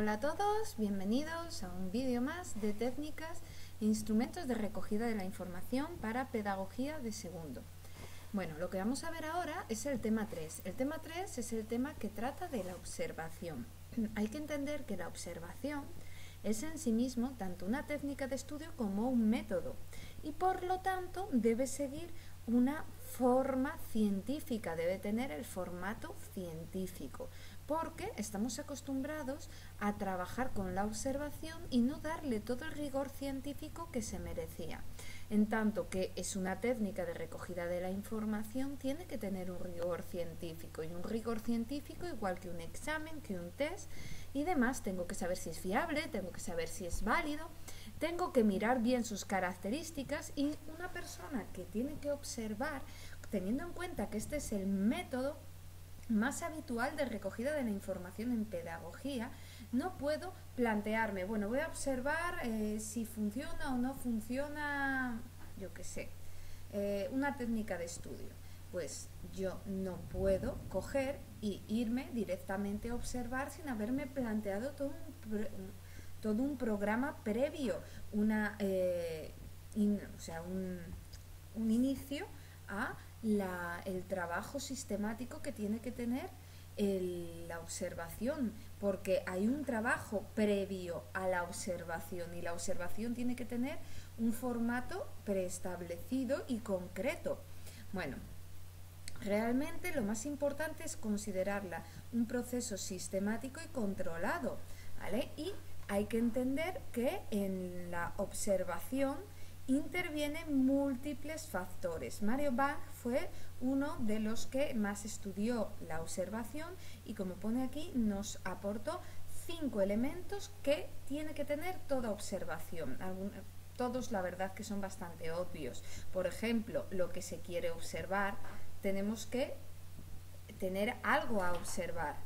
Hola a todos, bienvenidos a un vídeo más de técnicas e instrumentos de recogida de la información para pedagogía de segundo. Bueno, lo que vamos a ver ahora es el tema 3. El tema 3 es el tema que trata de la observación. Hay que entender que la observación es en sí mismo tanto una técnica de estudio como un método y por lo tanto debe seguir una forma científica, debe tener el formato científico, porque estamos acostumbrados a trabajar con la observación y no darle todo el rigor científico que se merecía. En tanto que es una técnica de recogida de la información, tiene que tener un rigor científico, y un rigor científico igual que un examen, que un test y demás. Tengo que saber si es fiable, tengo que saber si es válido, tengo que mirar bien sus características, y una persona que tiene que observar, teniendo en cuenta que este es el método más habitual de recogida de la información en pedagogía, no puedo plantearme, bueno, voy a observar si funciona o no funciona, yo qué sé, una técnica de estudio. Pues yo no puedo coger y irme directamente a observar sin haberme planteado todo un programa previo, un inicio a el trabajo sistemático que tiene que tener la observación, porque hay un trabajo previo a la observación y la observación tiene que tener un formato preestablecido y concreto. Bueno, realmente lo más importante es considerarla un proceso sistemático y controlado, ¿vale? Y hay que entender que en la observación intervienen múltiples factores. Mario Bach fue uno de los que más estudió la observación y, como pone aquí, nos aportó 5 elementos que tiene que tener toda observación. Todos, la verdad, que son bastante obvios. Por ejemplo, lo que se quiere observar, tenemos que tener algo a observar.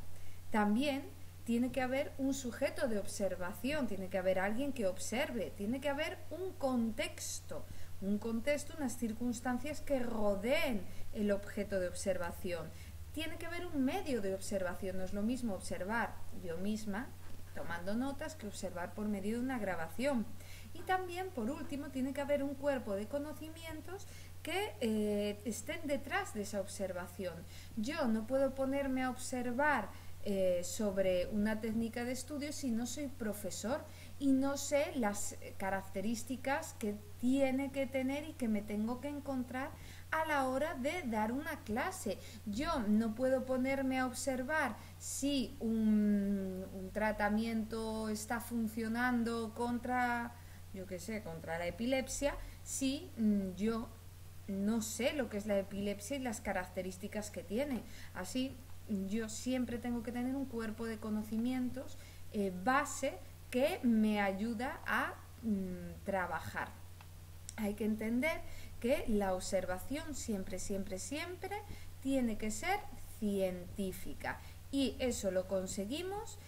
También tiene que haber un sujeto de observación, tiene que haber alguien que observe, tiene que haber un contexto, unas circunstancias que rodeen el objeto de observación. Tiene que haber un medio de observación, no es lo mismo observar yo misma tomando notas que observar por medio de una grabación. Y también, por último, tiene que haber un cuerpo de conocimientos que estén detrás de esa observación. Yo no puedo ponerme a observar sobre una técnica de estudio si no soy profesor y no sé las características que tiene que tener y que me tengo que encontrar a la hora de dar una clase. Yo no puedo ponerme a observar si un tratamiento está funcionando contra la epilepsia si yo no sé lo que es la epilepsia y las características que tiene. Así, yo siempre tengo que tener un cuerpo de conocimientos base que me ayuda a trabajar. Hay que entender que la observación siempre tiene que ser científica, y eso lo conseguimos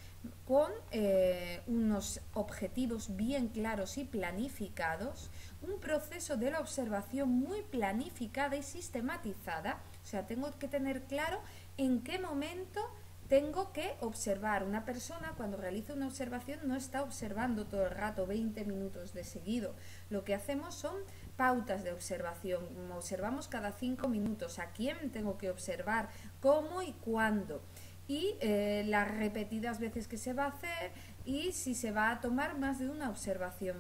con unos objetivos bien claros y planificados, un proceso de la observación muy planificada y sistematizada. O sea, tengo que tener claro en qué momento tengo que observar. Una persona, cuando realiza una observación, no está observando todo el rato 20 minutos de seguido. Lo que hacemos son pautas de observación. Observamos cada 5 minutos a quién tengo que observar, cómo y cuándo, y las repetidas veces que se va a hacer, y si se va a tomar más de una observación.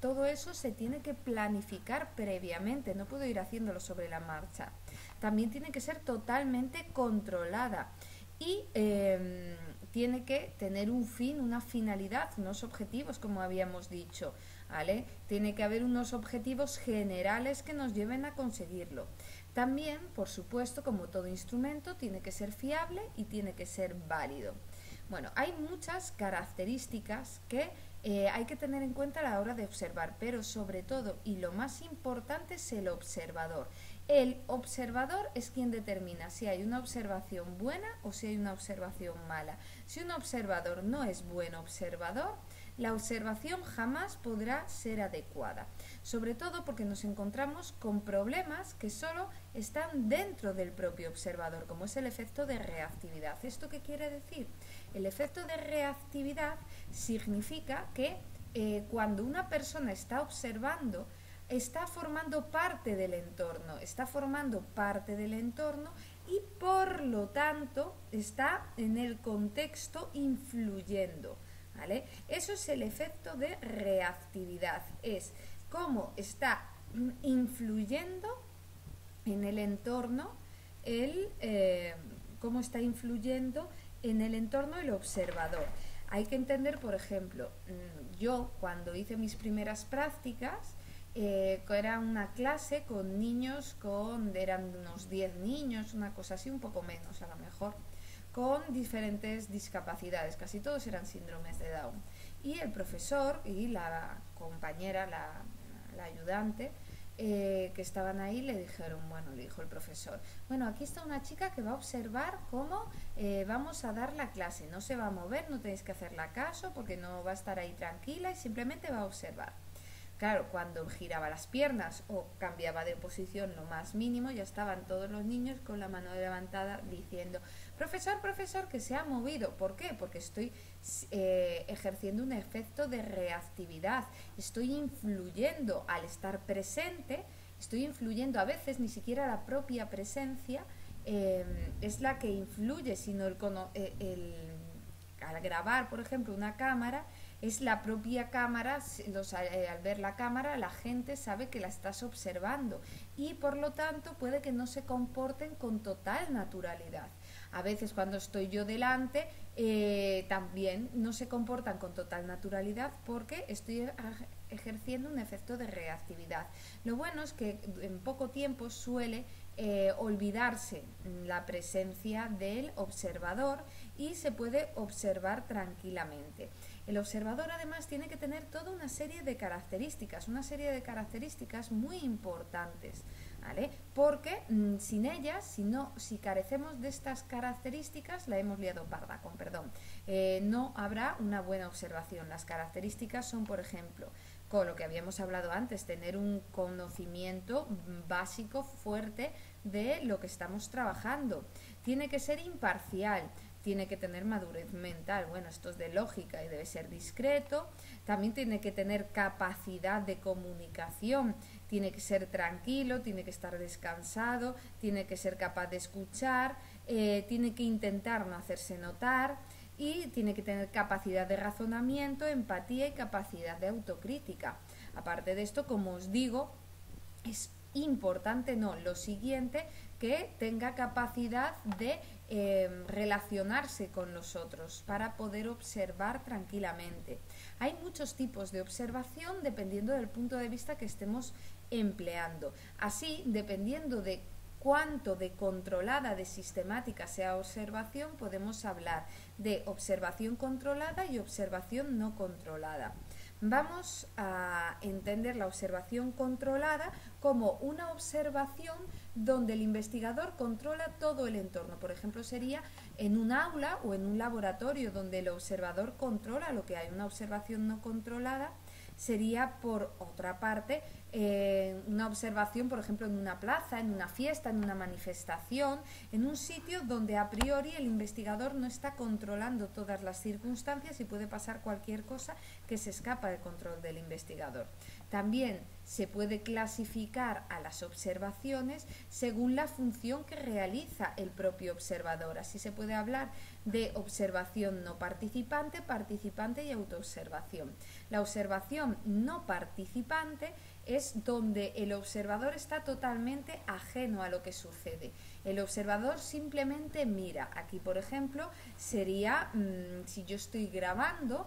Todo eso se tiene que planificar previamente, no puedo ir haciéndolo sobre la marcha. También tiene que ser totalmente controlada y tiene que tener un fin, una finalidad, unos objetivos, como habíamos dicho, ¿vale? Tiene que haber unos objetivos generales que nos lleven a conseguirlo. También, por supuesto, como todo instrumento, tiene que ser fiable y tiene que ser válido. Bueno, hay muchas características que hay que tener en cuenta a la hora de observar, pero sobre todo, y lo más importante, es el observador. El observador es quien determina si hay una observación buena o si hay una observación mala. Si un observador no es buen observador, la observación jamás podrá ser adecuada, sobre todo porque nos encontramos con problemas que solo están dentro del propio observador, como es el efecto de reactividad. ¿Esto qué quiere decir? El efecto de reactividad significa que cuando una persona está observando, está formando parte del entorno, y por lo tanto está en el contexto influyendo, ¿vale? Eso es el efecto de reactividad, es cómo está influyendo en el entorno cómo está influyendo en el entorno el observador. Hay que entender, por ejemplo, yo cuando hice mis primeras prácticas, era una clase con niños, eran unos 10 niños, una cosa así, un poco menos a lo mejor, con diferentes discapacidades, casi todos eran síndromes de Down. Y el profesor y la compañera, la ayudante, que estaban ahí, le dijo el profesor, bueno, aquí está una chica que va a observar cómo vamos a dar la clase, no se va a mover, no tenéis que hacerle caso porque no va a estar ahí tranquila y simplemente va a observar. Claro, cuando giraba las piernas o cambiaba de posición lo más mínimo, ya estaban todos los niños con la mano levantada diciendo, profesor, profesor, que se ha movido. ¿Por qué? Porque estoy ejerciendo un efecto de reactividad, estoy influyendo al estar presente, estoy influyendo, a veces ni siquiera la propia presencia es la que influye, sino al grabar, por ejemplo, una cámara, es la propia cámara, al ver la cámara la gente sabe que la estás observando y por lo tanto puede que no se comporten con total naturalidad. A veces cuando estoy yo delante también no se comportan con total naturalidad porque estoy ejerciendo un efecto de reactividad. Lo bueno es que en poco tiempo suele olvidarse la presencia del observador y se puede observar tranquilamente. El observador además tiene que tener toda una serie de características muy importantes, ¿vale? Porque sin ellas, si carecemos de estas características, la hemos liado parda, con perdón, no habrá una buena observación. Las características son, por ejemplo, con lo que habíamos hablado antes, tener un conocimiento básico fuerte de lo que estamos trabajando. Tiene que ser imparcial, tiene que tener madurez mental, bueno, esto es de lógica y debe ser discreto, también tiene que tener capacidad de comunicación, tiene que ser tranquilo, tiene que estar descansado, tiene que ser capaz de escuchar, tiene que intentar no hacerse notar y tiene que tener capacidad de razonamiento, empatía y capacidad de autocrítica. Aparte de esto, como os digo, es importante, lo siguiente, que tenga capacidad de relacionarse con los otros para poder observar tranquilamente. Hay muchos tipos de observación dependiendo del punto de vista que estemos empleando. Así, dependiendo de cuánto de controlada, de sistemática sea observación, podemos hablar de observación controlada y observación no controlada. Vamos a entender la observación controlada como una observación donde el investigador controla todo el entorno. Por ejemplo, sería en un aula o en un laboratorio donde el observador controla lo que hay. Una observación no controlada sería, por otra parte, una observación, por ejemplo, en una plaza, en una fiesta, en una manifestación, en un sitio donde a priori el investigador no está controlando todas las circunstancias y puede pasar cualquier cosa que se escapa del control del investigador. También se puede clasificar a las observaciones según la función que realiza el propio observador. Así se puede hablar de observación no participante, participante y autoobservación. La observación no participante es donde el observador está totalmente ajeno a lo que sucede. El observador simplemente mira. Aquí, por ejemplo, sería, si yo estoy grabando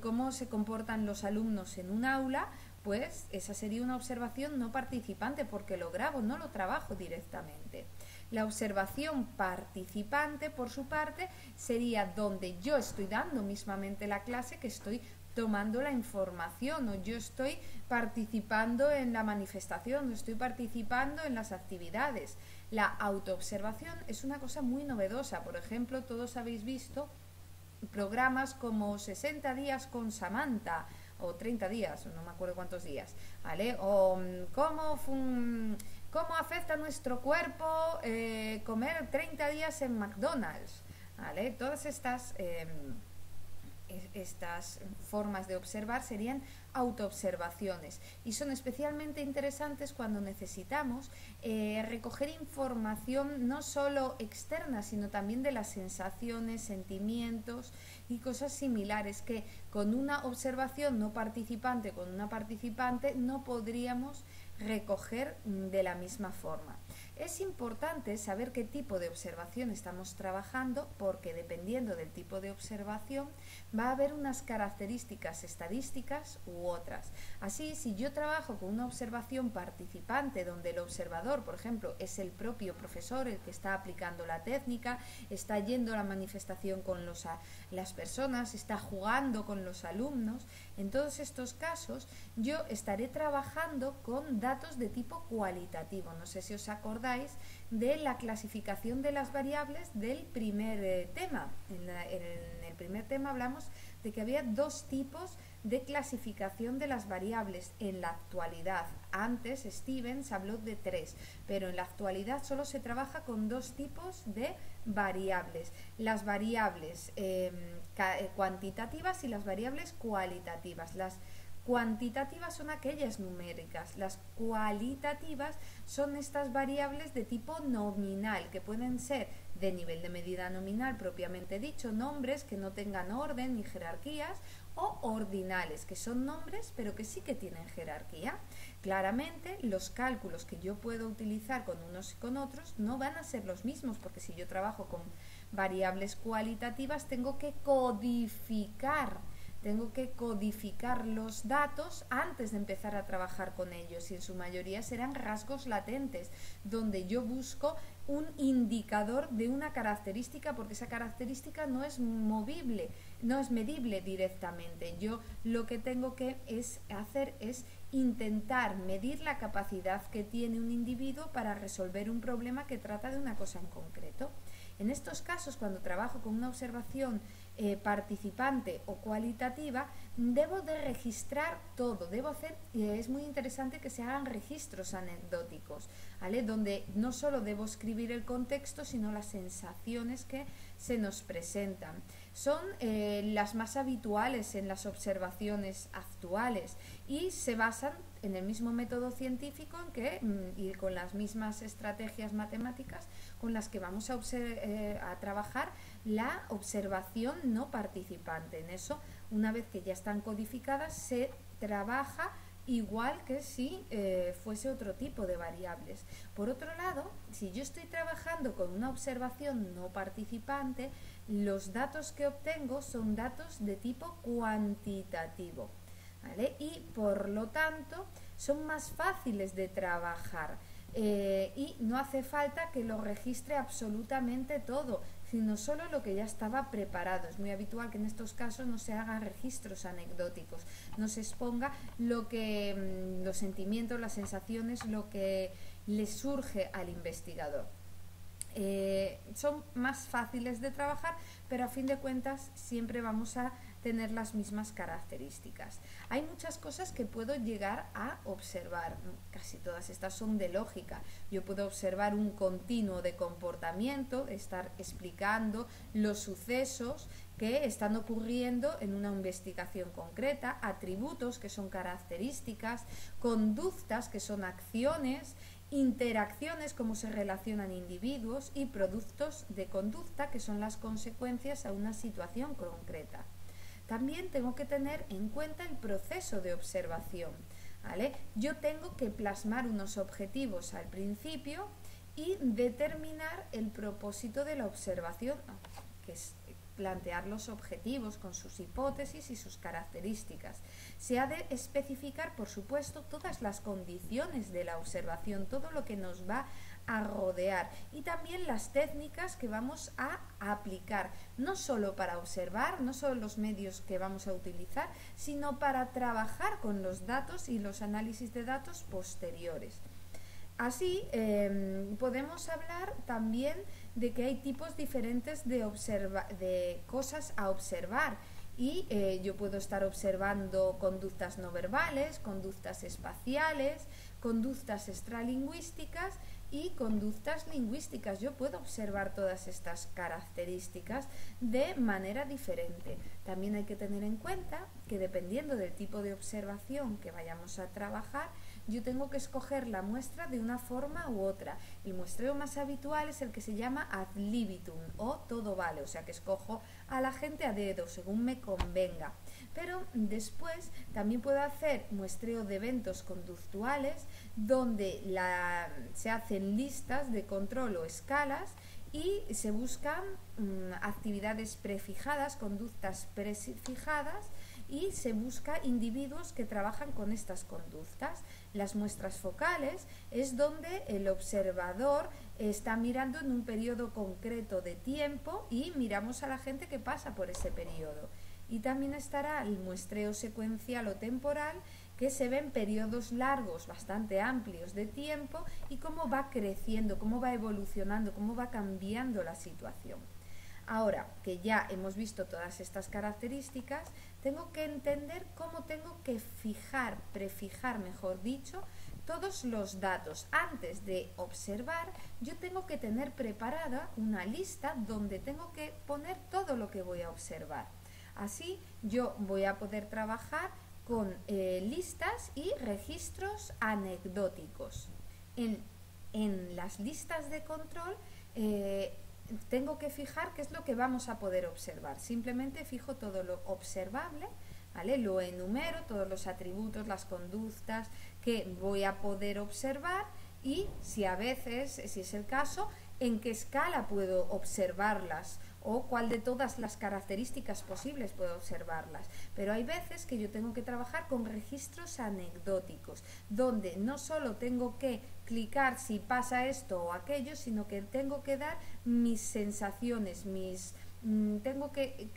cómo se comportan los alumnos en un aula, pues esa sería una observación no participante porque lo grabo, no lo trabajo directamente. La observación participante, por su parte, sería donde yo estoy dando mismamente la clase, que estoy tomando la información, o yo estoy participando en la manifestación, o estoy participando en las actividades. La autoobservación es una cosa muy novedosa. Por ejemplo, todos habéis visto programas como 60 días con Samantha, o 30 días, no me acuerdo cuántos días, ¿vale? O cómo afecta a nuestro cuerpo comer 30 días en McDonald's, ¿vale? Todas estas formas de observar serían autoobservaciones y son especialmente interesantes cuando necesitamos recoger información no solo externa, sino también de las sensaciones, sentimientos y cosas similares que con una observación no participante, con una participante, no podríamos recoger de la misma forma. Es importante saber qué tipo de observación estamos trabajando, porque dependiendo del tipo de observación va a haber unas características estadísticas u otras. Así, si yo trabajo con una observación participante donde el observador, por ejemplo, es el propio profesor el que está aplicando la técnica, está yendo a la manifestación con las personas, está jugando con los alumnos, en todos estos casos yo estaré trabajando con datos de tipo cualitativo. No sé si os acordáis de la clasificación de las variables del primer tema. En el primer tema hablamos de que había dos tipos de clasificación de las variables en la actualidad. Antes Stevens habló de 3, pero en la actualidad solo se trabaja con 2 tipos de variables: las variables cuantitativas y las variables cualitativas. Las cuantitativas son aquellas numéricas, las cualitativas son estas variables de tipo nominal, que pueden ser de nivel de medida nominal propiamente dicho, nombres que no tengan orden ni jerarquías, o ordinales, que son nombres pero que sí que tienen jerarquía. Claramente los cálculos que yo puedo utilizar con unos y con otros no van a ser los mismos, porque si yo trabajo con variables cualitativas tengo que codificar los datos antes de empezar a trabajar con ellos, y en su mayoría serán rasgos latentes, donde yo busco un indicador de una característica, porque esa característica no es movible, no es medible directamente. Yo lo que tengo que hacer es intentar medir la capacidad que tiene un individuo para resolver un problema que trata de una cosa en concreto. En estos casos, cuando trabajo con una observación participante o cualitativa, debo de registrar todo, es muy interesante que se hagan registros anecdóticos, ¿vale? Donde no solo debo escribir el contexto, sino las sensaciones que se nos presentan. Son las más habituales en las observaciones actuales y se basan en el mismo método científico y con las mismas estrategias matemáticas con las que vamos a trabajar la observación no participante. En eso, una vez que ya están codificadas, se trabaja igual que si fuese otro tipo de variables. Por otro lado, si yo estoy trabajando con una observación no participante, los datos que obtengo son datos de tipo cuantitativo, ¿vale? Y por lo tanto son más fáciles de trabajar y no hace falta que lo registre absolutamente todo, sino solo lo que ya estaba preparado. Es muy habitual que en estos casos no se hagan registros anecdóticos, no se exponga los sentimientos, las sensaciones, lo que le surge al investigador. Son más fáciles de trabajar, pero a fin de cuentas siempre vamos a tener las mismas características. Hay muchas cosas que puedo llegar a observar, casi todas estas son de lógica. Yo puedo observar un continuo de comportamiento, estar explicando los sucesos que están ocurriendo en una investigación concreta, atributos que son características, conductas que son acciones, interacciones, cómo se relacionan individuos, y productos de conducta, que son las consecuencias a una situación concreta. También tengo que tener en cuenta el proceso de observación, ¿vale? Yo tengo que plasmar unos objetivos al principio y determinar el propósito de la observación, que es plantear los objetivos con sus hipótesis y sus características. Se ha de especificar, por supuesto, todas las condiciones de la observación, todo lo que nos va a rodear, y también las técnicas que vamos a aplicar, no solo para observar, no solo los medios que vamos a utilizar, sino para trabajar con los datos y los análisis de datos posteriores. Así podemos hablar también de que hay tipos diferentes de cosas a observar. Y yo puedo estar observando conductas no verbales, conductas espaciales, conductas extralingüísticas y conductas lingüísticas. Yo puedo observar todas estas características de manera diferente. También hay que tener en cuenta que dependiendo del tipo de observación que vayamos a trabajar, yo tengo que escoger la muestra de una forma u otra. El muestreo más habitual es el que se llama ad libitum o todo vale, o sea que escojo a la gente a dedo según me convenga. Pero después también puedo hacer muestreo de eventos conductuales donde se hacen listas de control o escalas y se buscan actividades prefijadas, conductas prefijadas, y se busca individuos que trabajan con estas conductas. Las muestras focales es donde el observador está mirando en un periodo concreto de tiempo y miramos a la gente que pasa por ese periodo. Y también estará el muestreo secuencial o temporal, que se ven periodos largos, bastante amplios de tiempo y cómo va creciendo, cómo va evolucionando, cómo va cambiando la situación. Ahora que ya hemos visto todas estas características, tengo que entender cómo tengo que prefijar, mejor dicho, todos los datos. Antes de observar, yo tengo que tener preparada una lista donde tengo que poner todo lo que voy a observar. Así yo voy a poder trabajar con listas y registros anecdóticos. En las listas de control tengo que fijar qué es lo que vamos a poder observar. Simplemente fijo todo lo observable, ¿vale? Lo enumero, todos los atributos, las conductas que voy a poder observar y si es el caso, en qué escala puedo observarlas o cuál de todas las características posibles puedo observarlas. Pero hay veces que yo tengo que trabajar con registros anecdóticos, donde no solo tengo que clicar si pasa esto o aquello, sino que tengo que dar mis sensaciones, tengo que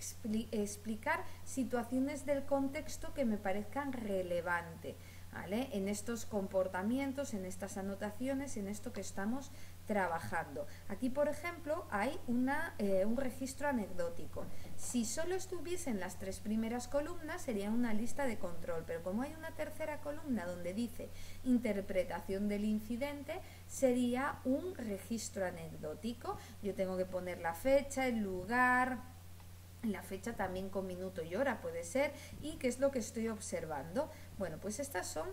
explicar situaciones del contexto que me parezcan relevantes, ¿vale? En estos comportamientos, en estas anotaciones, en esto que estamos trabajando. Aquí, por ejemplo, hay un registro anecdótico. Si solo estuviesen las 3 primeras columnas, sería una lista de control, pero como hay una tercera columna donde dice interpretación del incidente, sería un registro anecdótico. Yo tengo que poner la fecha, el lugar, la fecha también con minuto y hora puede ser, y qué es lo que estoy observando. Bueno, pues estas son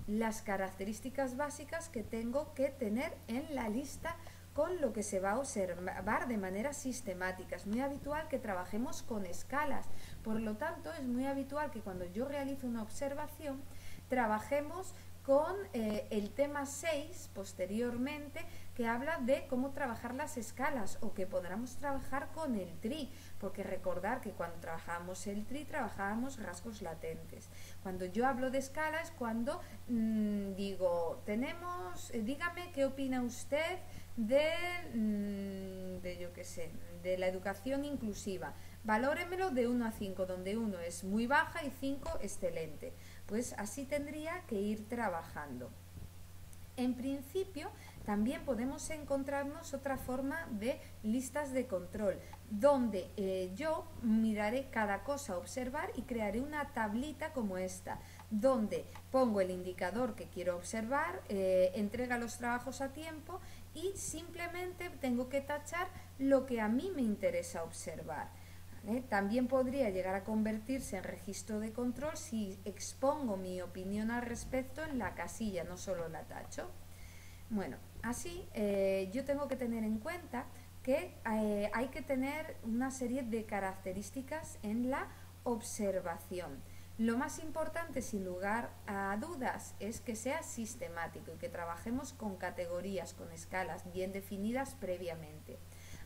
las características básicas que tengo que tener en la lista con lo que se va a observar de manera sistemática. Es muy habitual que trabajemos con escalas, por lo tanto es muy habitual que cuando yo realizo una observación trabajemos con el tema 6 posteriormente, que habla de cómo trabajar las escalas, o que podamos trabajar con el TRI, porque recordar que cuando trabajábamos el TRI trabajábamos rasgos latentes. Cuando yo hablo de escalas, cuando digo, dígame qué opina usted de la educación inclusiva. Valóremelo de 1 a 5, donde 1 es muy baja y 5 excelente. Pues así tendría que ir trabajando. En principio, también podemos encontrarnos otra forma de listas de control, donde yo miraré cada cosa a observar y crearé una tablita como esta, donde pongo el indicador que quiero observar, entrega los trabajos a tiempo y simplemente tengo que tachar lo que a mí me interesa observar. También podría llegar a convertirse en registro de control si expongo mi opinión al respecto en la casilla, no solo la tacho. Bueno, así yo tengo que tener en cuenta que hay que tener una serie de características en la observación. Lo más importante, sin lugar a dudas, es que sea sistemático y que trabajemos con categorías, con escalas bien definidas previamente.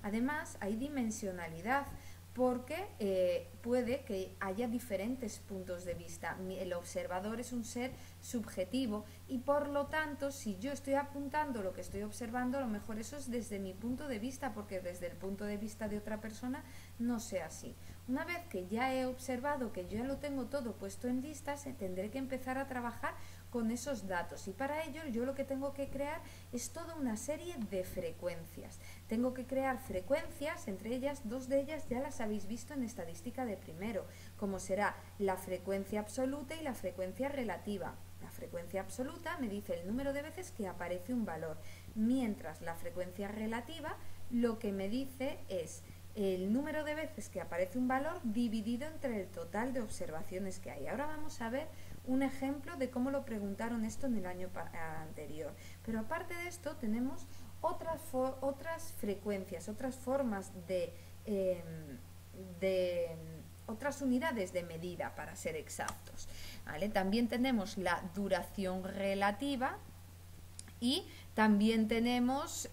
Además, hay dimensionalidad, porque puede que haya diferentes puntos de vista. El observador es un ser subjetivo y por lo tanto, si yo estoy apuntando lo que estoy observando, a lo mejor eso es desde mi punto de vista, porque desde el punto de vista de otra persona no sea así. Una vez que ya he observado, que yo ya lo tengo todo puesto en listas, tendré que empezar a trabajar con esos datos, y para ello yo lo que tengo que crear es toda una serie de frecuencias. Tengo que crear frecuencias, entre ellas, dos de ellas ya las habéis visto en estadística de primero, como será la frecuencia absoluta y la frecuencia relativa. La frecuencia absoluta me dice el número de veces que aparece un valor, mientras la frecuencia relativa lo que me dice es el número de veces que aparece un valor dividido entre el total de observaciones que hay. Ahora vamos a ver un ejemplo de cómo lo preguntaron esto en el año anterior. Pero aparte de esto tenemos otras frecuencias, otras formas otras unidades de medida, para ser exactos, ¿vale? También tenemos la duración relativa y también tenemos,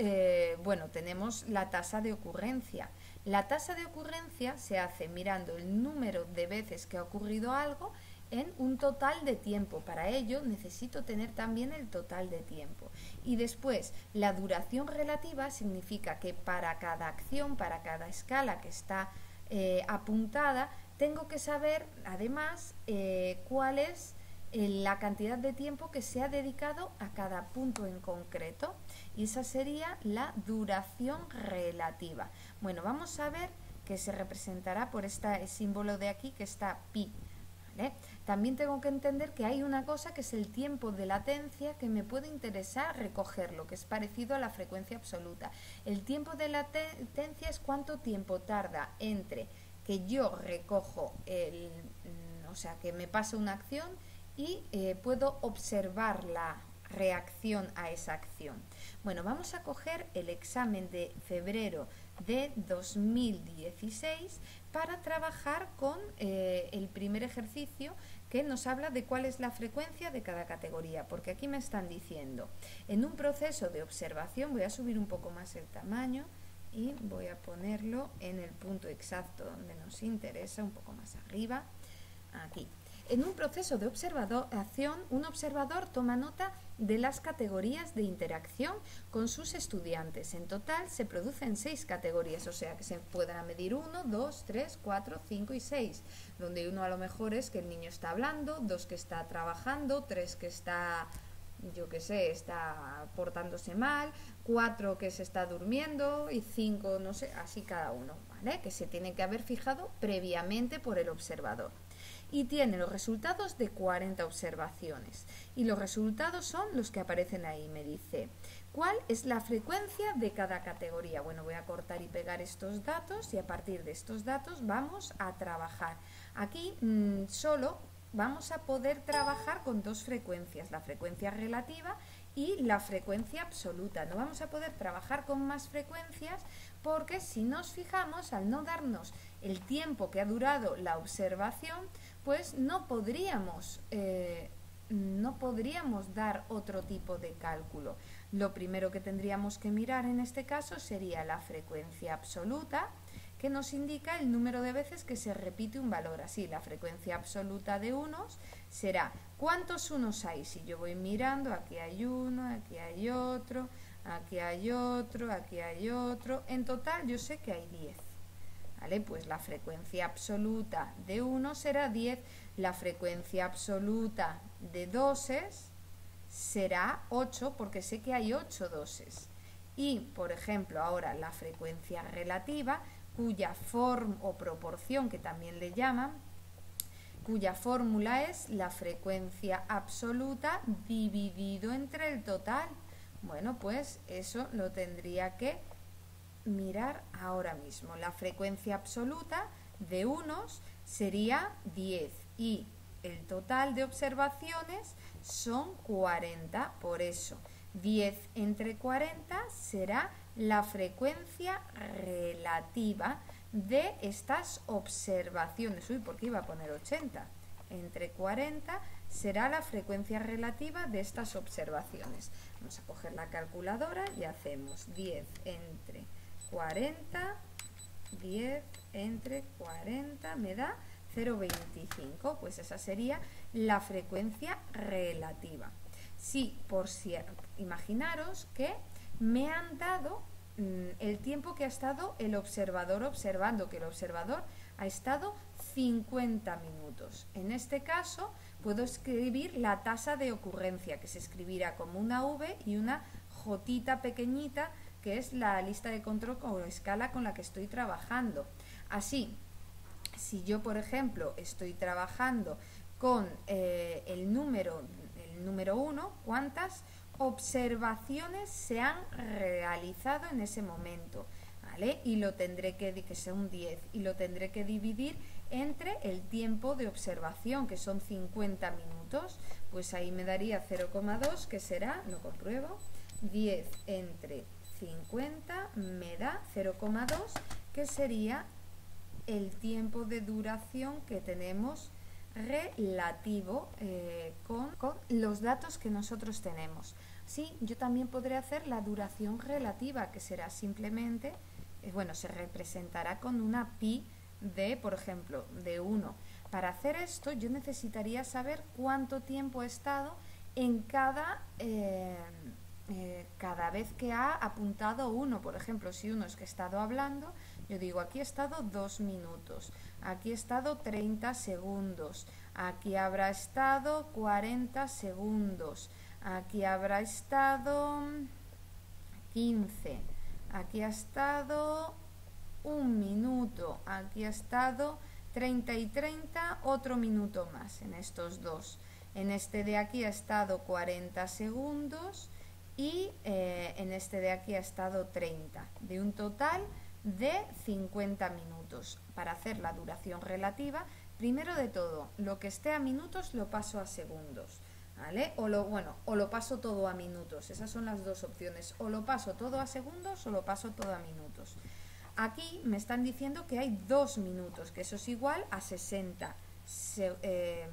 tenemos la tasa de ocurrencia. La tasa de ocurrencia se hace mirando el número de veces que ha ocurrido algo en un total de tiempo. Para ello necesito tener también el total de tiempo. Y después, la duración relativa significa que para cada acción, para cada escala que está apuntada, tengo que saber además cuál es la cantidad de tiempo que se ha dedicado a cada punto en concreto, y esa sería la duración relativa. Bueno, vamos a ver que se representará por este símbolo de aquí que está pi, ¿vale? También tengo que entender que hay una cosa que es el tiempo de latencia, que me puede interesar recogerlo, que es parecido a la frecuencia absoluta. El tiempo de latencia es cuánto tiempo tarda entre que yo recojo o sea, que me pasa una acción y puedo observar la reacción a esa acción. Bueno, vamos a coger el examen de febrero de 2016 para trabajar con el primer ejercicio, que nos habla de cuál es la frecuencia de cada categoría, porque aquí me están diciendo, en un proceso de observación, voy a subir un poco más el tamaño y voy a ponerlo en el punto exacto donde nos interesa, un poco más arriba, aquí. En un proceso de observación, un observador toma nota de las categorías de interacción con sus estudiantes. En total se producen 6 categorías, o sea que se puedan medir 1, 2, 3, 4, 5 y 6, donde 1 a lo mejor es que el niño está hablando, 2 que está trabajando, 3 que está, yo qué sé, está portándose mal, 4 que se está durmiendo y 5, no sé, así cada uno, ¿vale? Que se tiene que haber fijado previamente por el observador. Y tiene los resultados de 40 observaciones. Y los resultados son los que aparecen ahí. Me dice, ¿cuál es la frecuencia de cada categoría? Bueno, voy a cortar y pegar estos datos y a partir de estos datos vamos a trabajar. Aquí solo vamos a poder trabajar con 2 frecuencias, la frecuencia relativa y la frecuencia absoluta. No vamos a poder trabajar con más frecuencias porque, si nos fijamos, al no darnos el tiempo que ha durado la observación, pues no podríamos dar otro tipo de cálculo. Lo primero que tendríamos que mirar en este caso sería la frecuencia absoluta, que nos indica el número de veces que se repite un valor. Así, la frecuencia absoluta de unos será ¿cuántos unos hay? Si yo voy mirando, aquí hay uno, aquí hay otro, aquí hay otro, aquí hay otro. En total yo sé que hay 10. ¿Vale? Pues la frecuencia absoluta de 1 será 10, la frecuencia absoluta de doses será 8, porque sé que hay 8 doses. Y, por ejemplo, ahora la frecuencia relativa, cuya forma o proporción, que también le llaman, cuya fórmula es la frecuencia absoluta dividido entre el total. Bueno, pues eso lo tendría que mirar ahora mismo. La frecuencia absoluta de unos sería 10 y el total de observaciones son 40, por eso 10 entre 40 será la frecuencia relativa de estas observaciones. Uy, ¿por qué iba a poner 80? Entre 40 será la frecuencia relativa de estas observaciones. Vamos a coger la calculadora y hacemos 10 entre 40, 10 entre 40 me da 0,25, pues esa sería la frecuencia relativa. Sí, imaginaros que me han dado el tiempo que ha estado el observador observando, que el observador ha estado 50 minutos. En este caso puedo escribir la tasa de ocurrencia, que se escribirá como una V y una J pequeñita, que es la lista de control o escala con la que estoy trabajando. Así, si yo, por ejemplo, estoy trabajando con el número 1, ¿cuántas observaciones se han realizado en ese momento? ¿Vale? Y lo tendré que son 10, y lo tendré que dividir entre el tiempo de observación, que son 50 minutos. Pues ahí me daría 0,2, que será, lo compruebo, 10 entre 50 me da 0,2, que sería el tiempo de duración que tenemos relativo con los datos que nosotros tenemos. Sí, yo también podré hacer la duración relativa, que será simplemente, bueno, se representará con una pi de, por ejemplo, de 1. Para hacer esto yo necesitaría saber cuánto tiempo he estado en cada vez que ha apuntado 1. Por ejemplo, si uno es que he estado hablando, yo digo, aquí he estado 2 minutos, aquí he estado 30 segundos, aquí habrá estado 40 segundos, aquí habrá estado 15, aquí ha estado 1 minuto, aquí ha estado 30 y 30, otro minuto más en estos dos. En este de aquí ha estado 40 segundos y en este de aquí ha estado 30, de un total de 50 minutos. Para hacer la duración relativa, primero de todo, lo que esté a minutos lo paso a segundos, ¿vale? O lo paso todo a minutos. Esas son las dos opciones, o lo paso todo a segundos o lo paso todo a minutos. Aquí me están diciendo que hay 2 minutos, que eso es igual a 60, ¿qué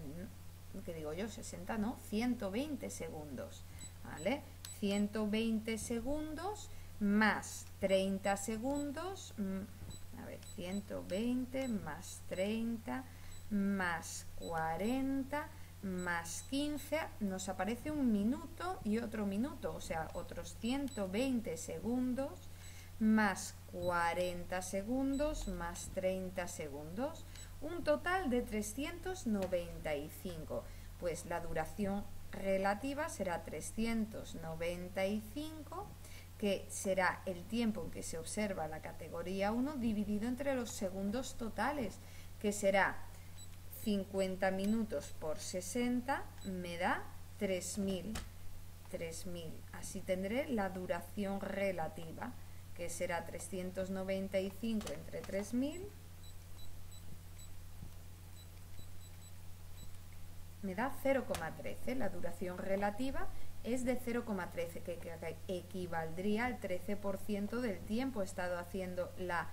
digo yo? 60 no, 120 segundos, ¿vale? 120 segundos más 30 segundos, a ver, 120 más 30 más 40 más 15, nos aparece 1 minuto y otro minuto, o sea, otros 120 segundos más 40 segundos más 30 segundos, un total de 395. Pues la duración relativa será 395, que será el tiempo en que se observa la categoría 1 dividido entre los segundos totales, que será 50 minutos por 60 me da 3000. Así tendré la duración relativa, que será 395 entre 3000, me da 0,13. La duración relativa es de 0,13, que equivaldría al 13% del tiempo estado haciendo la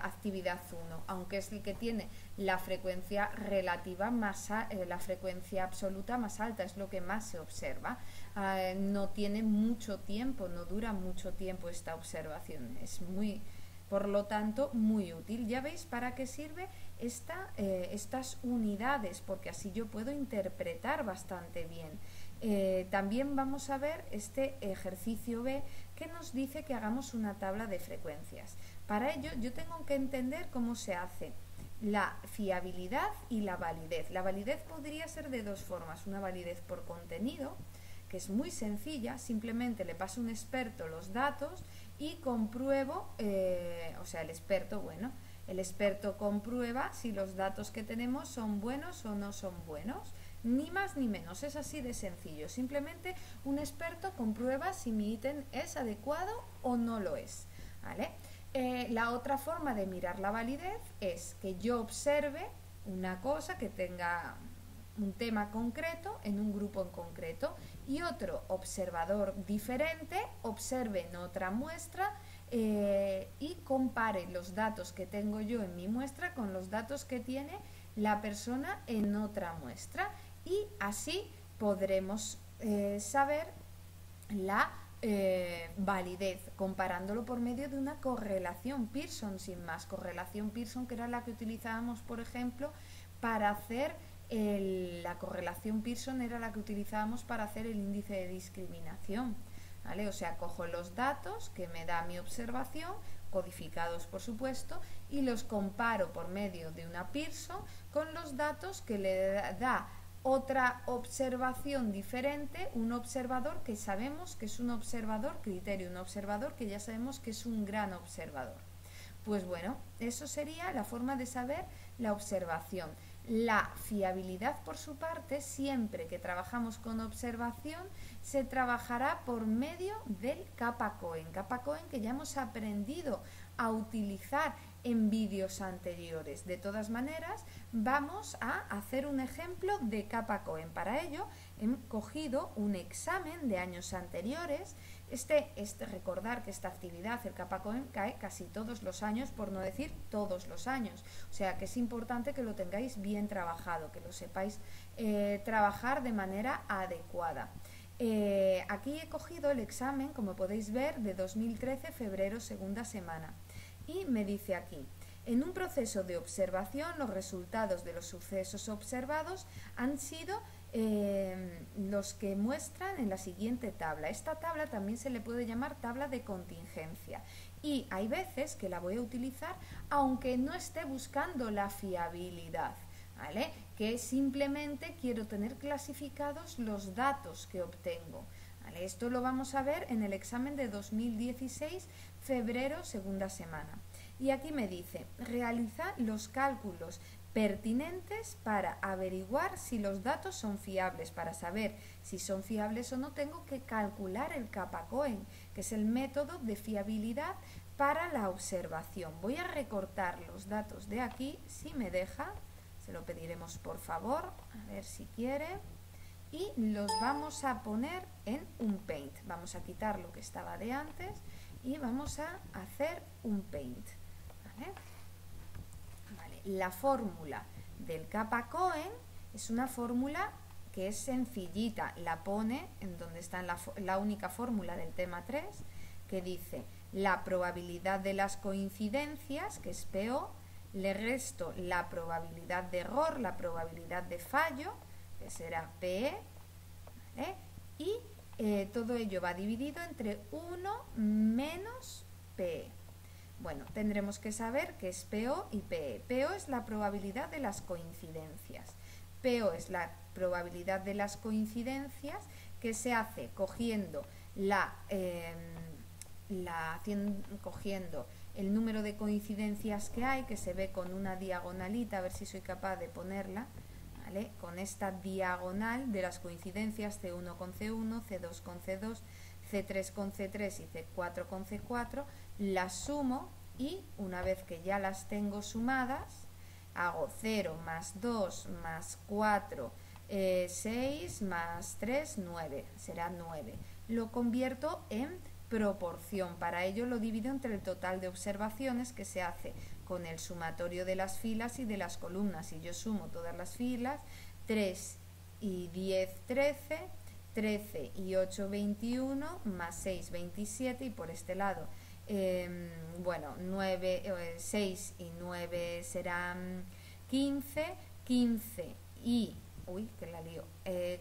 actividad 1, aunque es el que tiene la frecuencia relativa la frecuencia absoluta más alta, es lo que más se observa. No tiene mucho tiempo, no dura mucho tiempo esta observación, por lo tanto, muy útil. Ya veis para qué sirve estas unidades, porque así yo puedo interpretar bastante bien. También vamos a ver este ejercicio B, que nos dice que hagamos una tabla de frecuencias. Para ello yo tengo que entender cómo se hace la fiabilidad y la validez. La validez podría ser de dos formas: una validez por contenido, que es muy sencilla, simplemente le paso a un experto los datos y compruebo, o sea, el experto comprueba si los datos que tenemos son buenos o no son buenos, ni más ni menos, es así de sencillo. Simplemente un experto comprueba si mi ítem es adecuado o no lo es, ¿vale? La otra forma de mirar la validez es que yo observe una cosa que tenga un tema concreto en un grupo en concreto y otro observador diferente observe en otra muestra y compare los datos que tengo yo en mi muestra con los datos que tiene la persona en otra muestra, y así podremos saber la validez, comparándolo por medio de una correlación Pearson, sin más. Correlación Pearson, que era la que utilizábamos, por ejemplo, para hacer la correlación Pearson era la que utilizábamos para hacer el índice de discriminación, ¿vale? O sea, cojo los datos que me da mi observación, codificados por supuesto, y los comparo por medio de una Pearson con los datos que le da otra observación diferente, un observador que sabemos que es un observador criterio, un observador que ya sabemos que es un gran observador. Pues bueno, eso sería la forma de saber la observación. La fiabilidad, por su parte, siempre que trabajamos con observación, se trabajará por medio del kappa-Cohen. Kappa-Cohen que ya hemos aprendido a utilizar en vídeos anteriores. De todas maneras, vamos a hacer un ejemplo de kappa-Cohen. Para ello, he cogido un examen de años anteriores. Recordar que esta actividad, el kappa-Cohen, cae casi todos los años, por no decir todos los años. O sea que es importante que lo tengáis bien trabajado, que lo sepáis trabajar de manera adecuada. Aquí he cogido el examen, como podéis ver, de 2013, febrero, segunda semana. Y me dice aquí, en un proceso de observación, los resultados de los sucesos observados han sido los que muestran en la siguiente tabla. Esta tabla también se le puede llamar tabla de contingencia. Y hay veces que la voy a utilizar aunque no esté buscando la fiabilidad, ¿vale? Que simplemente quiero tener clasificados los datos que obtengo. ¿Vale? Esto lo vamos a ver en el examen de 2016, febrero, segunda semana. Y aquí me dice, realiza los cálculos pertinentes para averiguar si los datos son fiables. Para saber si son fiables o no, tengo que calcular el kappa-Cohen, que es el método de fiabilidad para la observación. Voy a recortar los datos de aquí, si me deja, se lo pediremos por favor, a ver si quiere. Y los vamos a poner en un paint. Vamos a quitar lo que estaba de antes y vamos a hacer un paint. ¿Vale? Vale. La fórmula del kappa-Cohen es una fórmula que es sencillita. La pone en donde está la única fórmula del tema 3, que dice la probabilidad de las coincidencias, que es PO, le resto la probabilidad de error, la probabilidad de fallo, que será PE, ¿vale? Y todo ello va dividido entre 1 menos PE. Bueno, tendremos que saber qué es PO y PE. PO es la probabilidad de las coincidencias. PO es la probabilidad de las coincidencias que se hace cogiendo cogiendo el número de coincidencias que hay, que se ve con una diagonalita, a ver si soy capaz de ponerla, ¿vale? Con esta diagonal de las coincidencias C1 con C1, C2 con C2, C3 con C3 y C4 con C4, las sumo y una vez que ya las tengo sumadas, hago 0 más 2 más 4, 6 más 3, 9, será 9. Lo convierto en proporción. Para ello lo divido entre el total de observaciones que se hace con el sumatorio de las filas y de las columnas. Y yo sumo todas las filas, 3 y 10, 13, 13 y 8, 21, más 6, 27, y por este lado, 6 y 9 serán 15, 15 y... Uy, que la lío.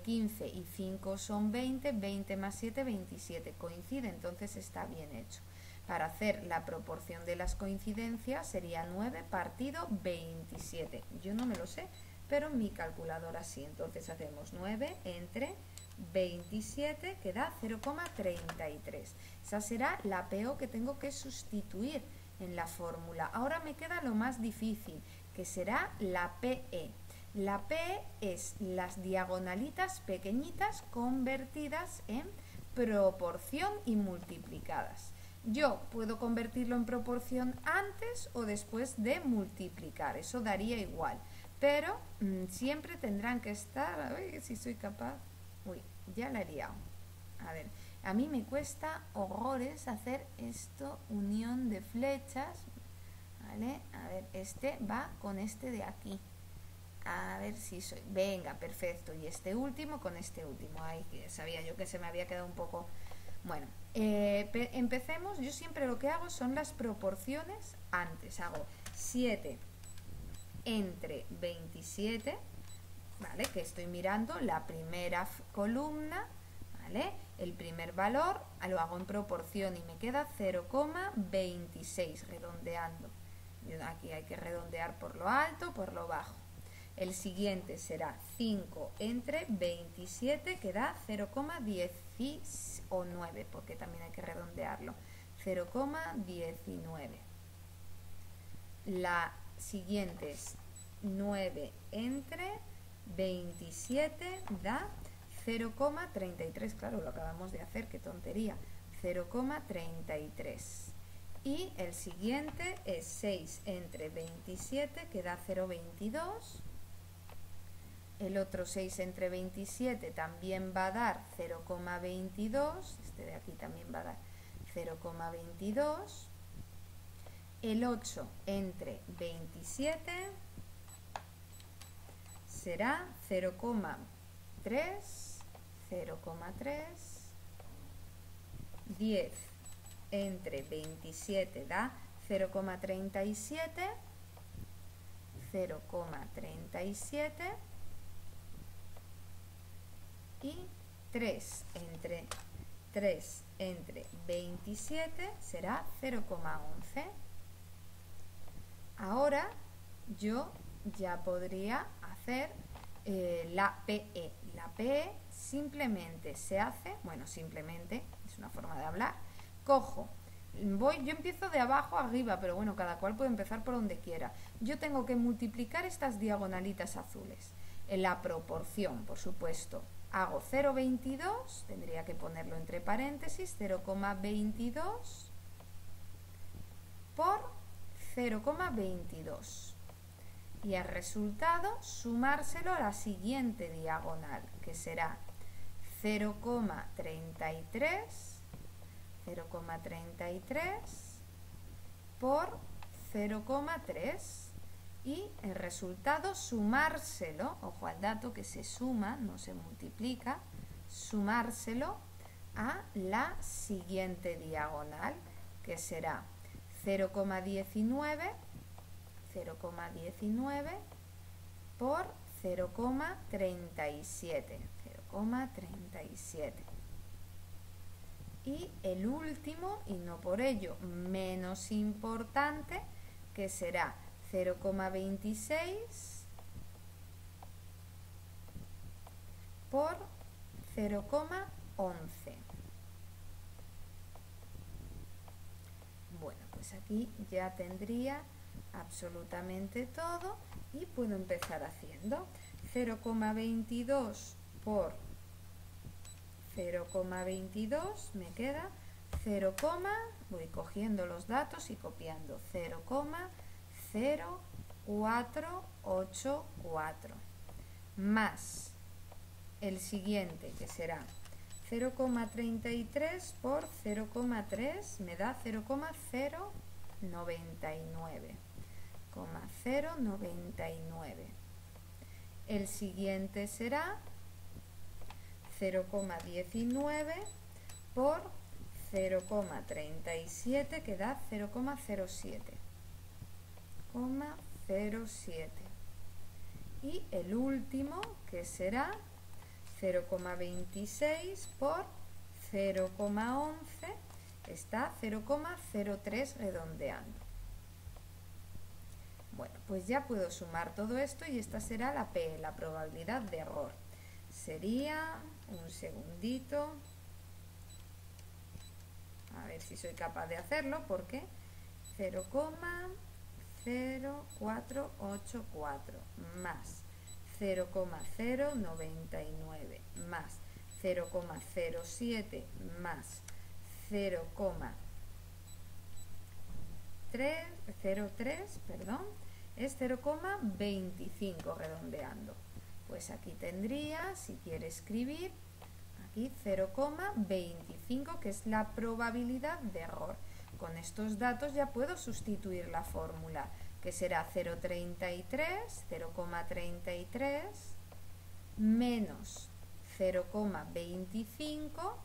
15 y 5 son 20, 20 más 7, 27. Coincide, entonces está bien hecho. Para hacer la proporción de las coincidencias sería 9 partido 27. Yo no me lo sé, pero mi calculadora sí. Entonces hacemos 9 entre 27, que da 0,33. Esa será la PO que tengo que sustituir en la fórmula. Ahora me queda lo más difícil, que será la PE. La P es las diagonalitas pequeñitas convertidas en proporción y multiplicadas. Yo puedo convertirlo en proporción antes o después de multiplicar, eso daría igual, pero siempre tendrán que estar, a ver si soy capaz, uy, ya la he liado. A ver, a mí me cuesta horrores hacer esto, unión de flechas, ¿vale? A ver, este va con este de aquí. A ver si soy... Venga, perfecto. Y este último con este último. Ay, sabía yo que se me había quedado un poco... Bueno, empecemos. Yo siempre lo que hago son las proporciones antes. Hago 7 entre 27, ¿vale? Que estoy mirando la primera columna, ¿vale? El primer valor lo hago en proporción y me queda 0,26 redondeando. Aquí hay que redondear por lo alto, por lo bajo. El siguiente será 5 entre 27, que da 0,19, porque también hay que redondearlo. 0,19. La siguiente es 9 entre 27, da 0,33. Claro, lo acabamos de hacer, qué tontería. 0,33. Y el siguiente es 6 entre 27, que da 0,22. El otro 6 entre 27 también va a dar 0,22. Este de aquí también va a dar 0,22. El 8 entre 27 será 0,3. 0,3. 10 entre 27 da 0,37. 0,37. Y 3 entre 27 será 0,11. Ahora yo ya podría hacer la PE. La PE simplemente se hace, bueno, simplemente, es una forma de hablar, cojo, yo empiezo de abajo a arriba, pero bueno, cada cual puede empezar por donde quiera. Yo tengo que multiplicar estas diagonalitas azules. En la proporción, por supuesto, hago 0,22, tendría que ponerlo entre paréntesis, 0,22 por 0,22. Y el resultado sumárselo a la siguiente diagonal, que será 0,33 por 0,3. Y el resultado sumárselo, ojo al dato que se suma, no se multiplica, sumárselo a la siguiente diagonal, que será 0,19 por 0,37. Y el último, y no por ello menos importante, que será 0,26 por 0,11. Bueno, pues aquí ya tendría absolutamente todo y puedo empezar haciendo 0,22 por 0,22 me queda 0, voy cogiendo los datos y copiando 0,0484 más el siguiente, que será 0,33 por 0,3 me da 0,099. El siguiente será 0,19 por 0,37, que da 0,07. Y el último, que será 0,26 por 0,11, está 0,03 redondeando. Bueno, pues ya puedo sumar todo esto y esta será la P, la probabilidad de error. Sería, un segundito, a ver si soy capaz de hacerlo, porque 0,0484 más 0,099 más 0,07 más 0,03, perdón, es 0,25 redondeando. Pues aquí tendría, si quiere escribir, aquí 0,25, que es la probabilidad de error. Con estos datos ya puedo sustituir la fórmula, que será 0,33 menos 0,25,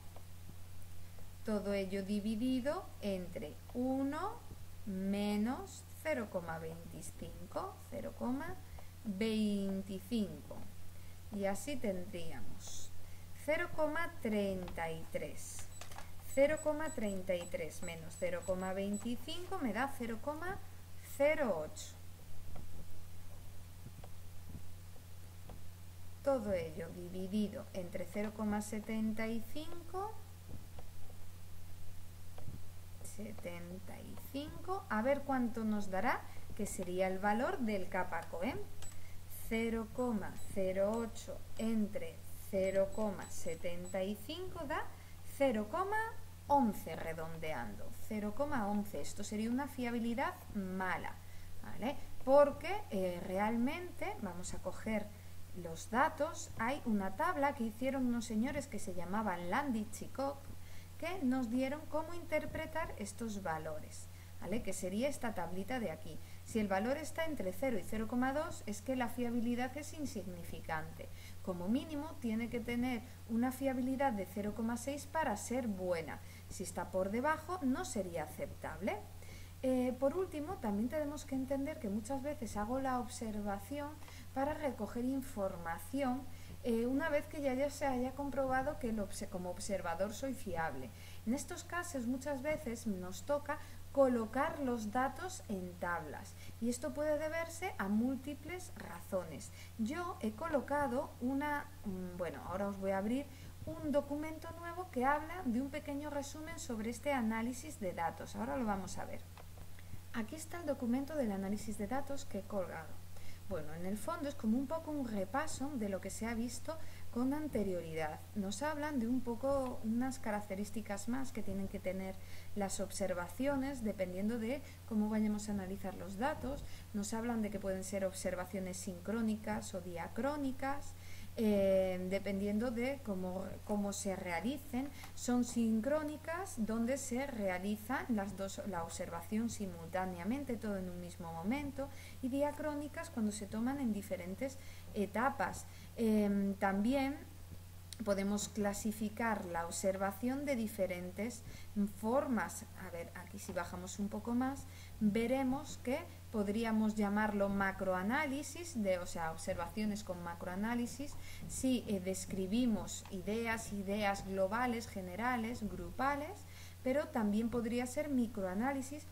todo ello dividido entre 1 menos 0,25, 0,25. Y así tendríamos 0,33. 0,33 menos 0,25 me da 0,08. Todo ello dividido entre 0,75, a ver cuánto nos dará, que sería el valor del kappa Cohen. 0,08 entre 0,75 da 0,11 redondeando. 0,11. Esto sería una fiabilidad mala, ¿vale? Porque realmente, vamos a coger los datos, hay una tabla que hicieron unos señores que se llamaban Landich y Koch, que nos dieron cómo interpretar estos valores, ¿vale? Que sería esta tablita de aquí. Si el valor está entre 0 y 0,2 es que la fiabilidad es insignificante. Como mínimo tiene que tener una fiabilidad de 0,6 para ser buena. Si está por debajo no sería aceptable. Por último, también tenemos que entender que muchas veces hago la observación para recoger información una vez que ya se haya comprobado que como observador soy fiable. En estos casos muchas veces nos toca colocar los datos en tablas y esto puede deberse a múltiples razones. Yo he colocado bueno, ahora os voy a abrir un documento nuevo que habla de un pequeño resumen sobre este análisis de datos. Ahora lo vamos a ver. Aquí está el documento del análisis de datos que he colgado. Bueno, en el fondo es como un poco un repaso de lo que se ha visto con anterioridad. Nos hablan de un poco unas características más que tienen que tener las observaciones dependiendo de cómo vayamos a analizar los datos. Nos hablan de que pueden ser observaciones sincrónicas o diacrónicas, dependiendo de cómo se realicen. Son sincrónicas donde se realizan la observación simultáneamente, todo en un mismo momento, y diacrónicas cuando se toman en diferentes etapas. También podemos clasificar la observación de diferentes formas. A ver, aquí si bajamos un poco más, veremos que podríamos llamarlo macroanálisis, o sea, observaciones con macroanálisis, si describimos ideas globales, generales, grupales, pero también podría ser microanálisis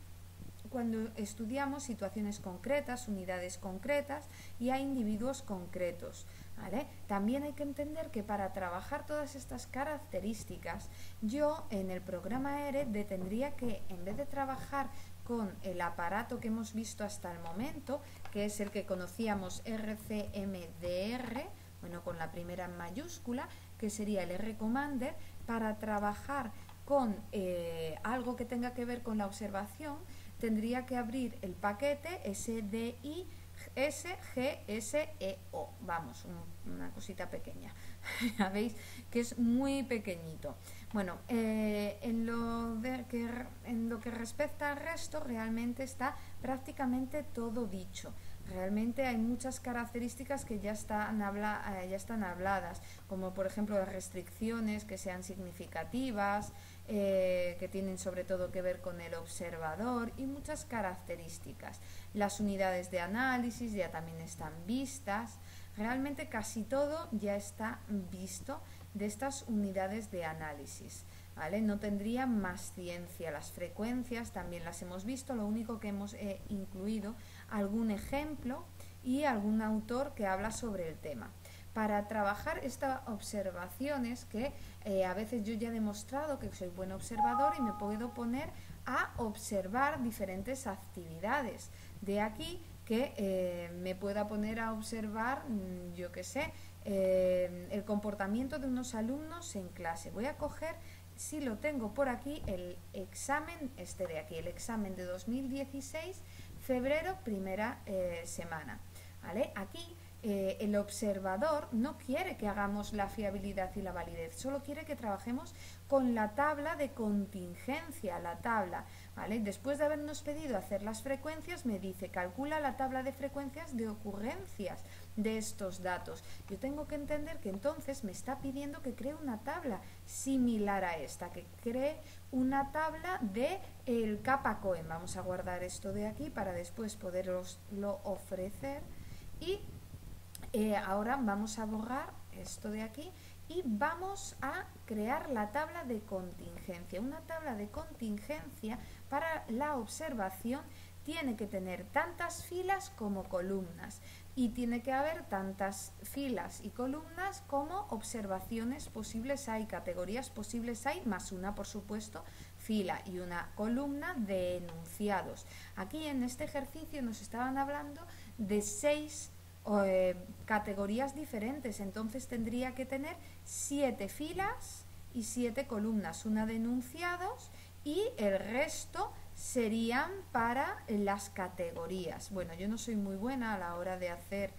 cuando estudiamos situaciones concretas, unidades concretas y a individuos concretos, ¿vale? También hay que entender que para trabajar todas estas características, yo en el programa ERE tendría que, en vez de trabajar con el aparato que hemos visto hasta el momento, que es el que conocíamos RCMDR, bueno, con la primera en mayúscula, que sería el R-Commander, para trabajar con algo que tenga que ver con la observación, tendría que abrir el paquete SDI SGSEO, vamos, una cosita pequeña, ya veis que es muy pequeñito. Bueno, en lo que respecta al resto, realmente está prácticamente todo dicho. Realmente hay muchas características que ya están habladas, como por ejemplo las restricciones que sean significativas, que tienen sobre todo que ver con el observador, y muchas características. Las unidades de análisis ya también están vistas. Realmente casi todo ya está visto de estas unidades de análisis, ¿vale? No tendría más ciencia. Las frecuencias también las hemos visto, lo único que hemos incluido algún ejemplo y algún autor que habla sobre el tema. Para trabajar estas observaciones, que a veces yo ya he demostrado que soy buen observador y me puedo poner a observar diferentes actividades. De aquí que me pueda poner a observar, yo qué sé, el comportamiento de unos alumnos en clase. Voy a coger, si lo tengo por aquí, el examen de aquí, el examen de 2016, febrero, primera semana, ¿vale? Aquí el observador no quiere que hagamos la fiabilidad y la validez, solo quiere que trabajemos con la tabla de contingencia, la tabla, ¿vale? Después de habernos pedido hacer las frecuencias, me dice, calcula la tabla de frecuencias de ocurrencias de estos datos. Yo tengo que entender que entonces me está pidiendo que cree una tabla similar a esta, que cree una tabla de el kappa Cohen. Vamos a guardar esto de aquí para después poderoslo ofrecer. Y ahora vamos a borrar esto de aquí y vamos a crear la tabla de contingencia. Una tabla de contingencia para la observación tiene que tener tantas filas como columnas y tiene que haber tantas filas y columnas como observaciones posibles hay, categorías posibles hay, más una, por supuesto, fila y una columna de enunciados. Aquí en este ejercicio nos estaban hablando de 6 categorías diferentes, entonces tendría que tener 7 filas y 7 columnas, una de enunciados y el resto serían para las categorías. Bueno, yo no soy muy buena a la hora de hacer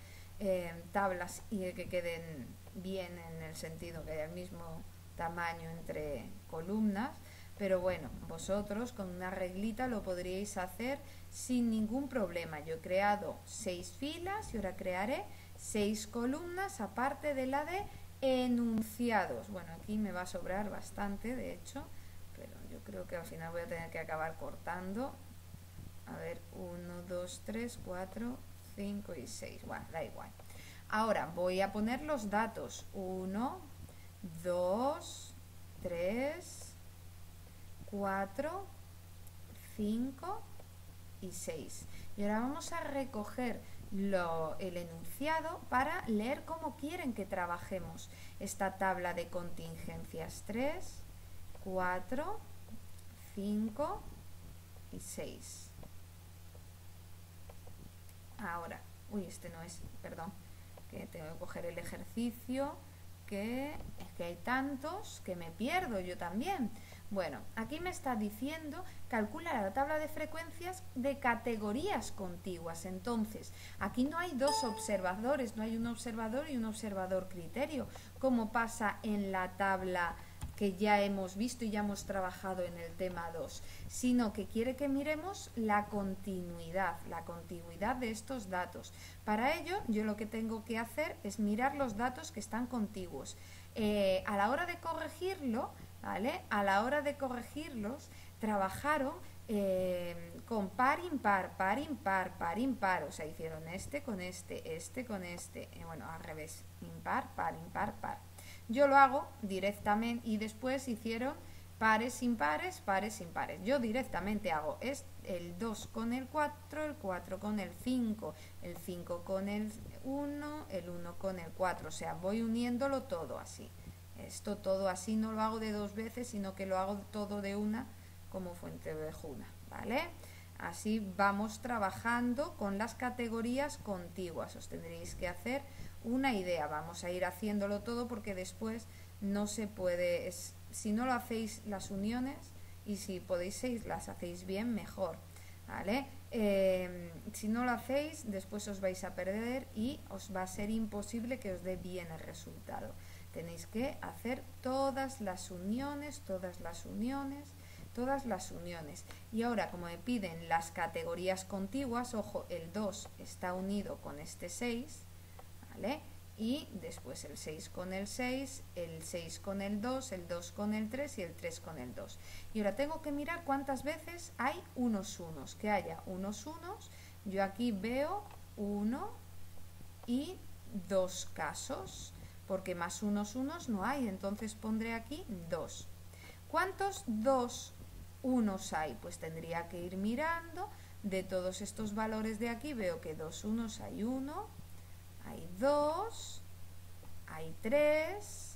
tablas y que queden bien en el sentido que haya el mismo tamaño entre columnas, pero bueno, vosotros con una reglita lo podríais hacer sin ningún problema. Yo he creado 6 filas y ahora crearé 6 columnas aparte de la de enunciados. Bueno, aquí me va a sobrar bastante, de hecho, pero yo creo que al final voy a tener que acabar cortando. A ver, 1, 2, 3, 4, 5 y 6. Bueno, da igual. Ahora voy a poner los datos. 1, 2, 3, 4, 5 y 6. Y ahora vamos a recoger el enunciado para leer cómo quieren que trabajemos esta tabla de contingencias. 3, 4, 5 y 6. Ahora, este no es, perdón, que tengo que coger el ejercicio, que es que hay tantos que me pierdo yo también. Bueno, aquí me está diciendo calcula la tabla de frecuencias de categorías contiguas. Entonces, aquí no hay dos observadores, no hay un observador y un observador criterio, como pasa en la tabla que ya hemos visto y ya hemos trabajado en el tema 2, sino que quiere que miremos la continuidad de estos datos. Para ello, yo lo que tengo que hacer es mirar los datos que están contiguos. A la hora de corregirlo, ¿vale? A la hora de corregirlos, trabajaron con par, impar, par, impar, par, impar. O sea, hicieron este con este con este. Bueno, al revés. Impar, par, impar, par. Yo lo hago directamente y después hicieron pares, impares, pares, impares. Yo directamente hago el 2 con el 4 con el 5 con el 1, el 1 con el 4. O sea, voy uniéndolo todo así. Esto todo así no lo hago de 2 veces, sino que lo hago todo de una como Fuentevejuna, ¿vale? Así vamos trabajando con las categorías contiguas. Os tendréis que hacer una idea. Vamos a ir haciéndolo todo porque después no se puede, si no lo hacéis las uniones y si podéis las hacéis bien, mejor, ¿vale? Si no lo hacéis, después os vais a perder y os va a ser imposible que os dé bien el resultado. Tenéis que hacer todas las uniones, todas las uniones, todas las uniones. Y ahora, como me piden las categorías contiguas, ojo, el 2 está unido con este 6, ¿vale? Y después el 6 con el 6, el 6 con el 2 con el 3 y el 3 con el 2. Y ahora tengo que mirar cuántas veces hay unos unos, que haya unos unos. Yo aquí veo 1 y 2 casos, porque más unos unos no hay, entonces pondré aquí 2. ¿Cuántos 2 unos hay? Pues tendría que ir mirando de todos estos valores de aquí. Veo que 2 unos hay 1, hay 2, hay 3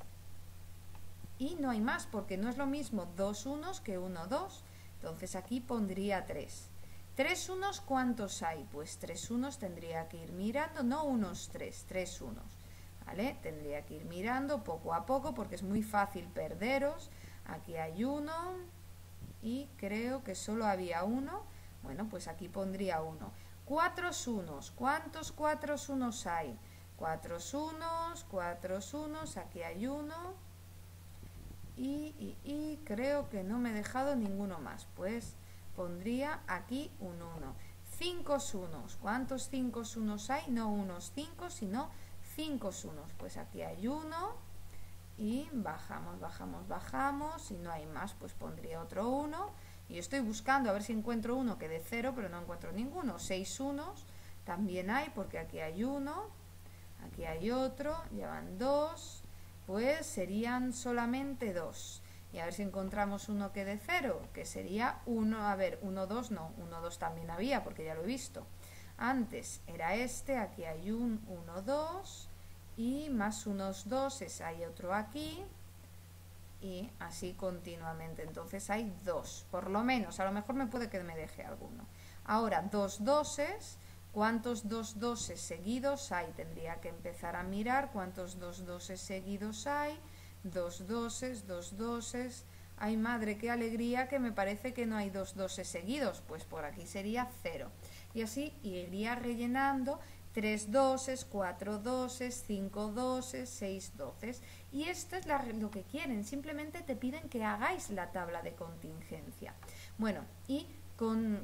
y no hay más, porque no es lo mismo 2 unos que 1 2. Entonces aquí pondría 3. 3 unos, ¿cuántos hay? Pues 3 unos tendría que ir mirando, no unos 3, 3 unos, ¿vale? Tendría que ir mirando poco a poco porque es muy fácil perderos. Aquí hay 1 y creo que solo había 1. Bueno, pues aquí pondría 1. 4 unos, ¿cuántos 4 unos hay? 4 unos, aquí hay 1 y creo que no me he dejado ninguno más, pues pondría aquí un 1. 5 unos, ¿cuántos 5 unos hay? No unos 5, sino 5 unos, pues aquí hay 1 y bajamos, bajamos, bajamos, si no hay más pues pondría otro 1 y estoy buscando a ver si encuentro uno que dé 0, pero no encuentro ninguno. 6 unos también hay porque aquí hay 1, aquí hay otro, ya van 2, pues serían solamente 2. Y a ver si encontramos uno que dé 0, que sería 1, a ver, 1, 2 no, 1, 2 también había, porque ya lo he visto. Antes era este, aquí hay un 1, 2, y más unos 2, hay otro aquí, y así continuamente. Entonces hay 2, por lo menos, a lo mejor me puede que me deje alguno. Ahora, 2 doses, ¿cuántos 2 doses seguidos hay? Tendría que empezar a mirar cuántos 2 doses seguidos hay. 2 doses, 2 doses. Ay, madre, qué alegría, que me parece que no hay 2 doses seguidos. Pues por aquí sería 0. Y así iría rellenando 3 doses, 4 doses, 5 doses, 6 doses. Y esto es lo que quieren. Simplemente te piden que hagáis la tabla de contingencia. Bueno, y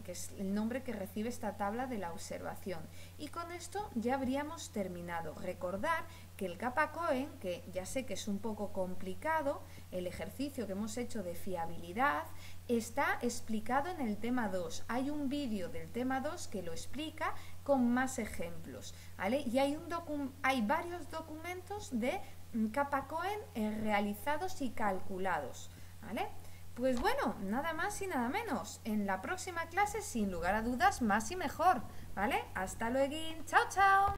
que es el nombre que recibe esta tabla de la observación. Y con esto ya habríamos terminado. Recordar que el Kappa-Cohen, que ya sé que es un poco complicado, el ejercicio que hemos hecho de fiabilidad, está explicado en el tema 2. Hay un vídeo del tema 2 que lo explica con más ejemplos, ¿vale? Y hay varios documentos de Kappa-Cohen realizados y calculados, ¿vale? Pues bueno, nada más y nada menos. En la próxima clase, sin lugar a dudas, más y mejor, ¿vale? Hasta luego. Chao, chao.